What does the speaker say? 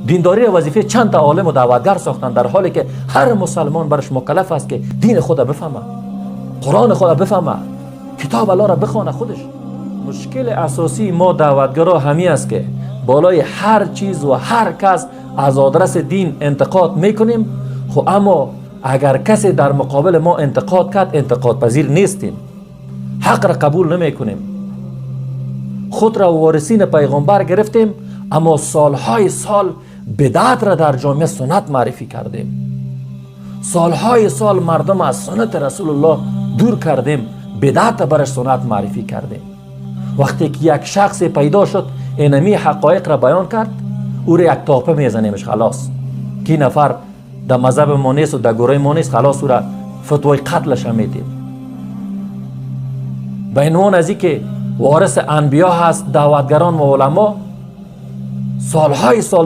دینداری وظیفه چند تا عالم و دعوتگر ساختن، در حالی که هر مسلمان برش مکلف است که دین خود بفهمه، قرآن خود بفهمه، کتاب الله را بخونه خودش. مشکل اساسی ما دعوتگرا همین است که بالای هر چیز و هر کس از آدرس دین انتقاد میکنیم، خب اما اگر کسی در مقابل ما انتقاد کرد انتقاد پذیر نیستیم، حق را قبول نمیکنیم. خود را وارثین پیغمبر گرفتیم اما سالهای سال بدعت را در جامعه سنت معرفی کردیم، سالهای سال مردم از سنت رسول الله دور کردیم، بدعت برش سنت معرفی کردیم. وقتی که یک شخص پیدا شد اینمی حقایق را بیان کرد، او را یک تاپه میزنیمش، خلاص کی نفر در مذهب ما نیست و در گروه ما نیست، خلاص او را فتوای قتلش میدیم. به عنوان از این که وارث انبیا هست، دعوتگران و علما سالهای سال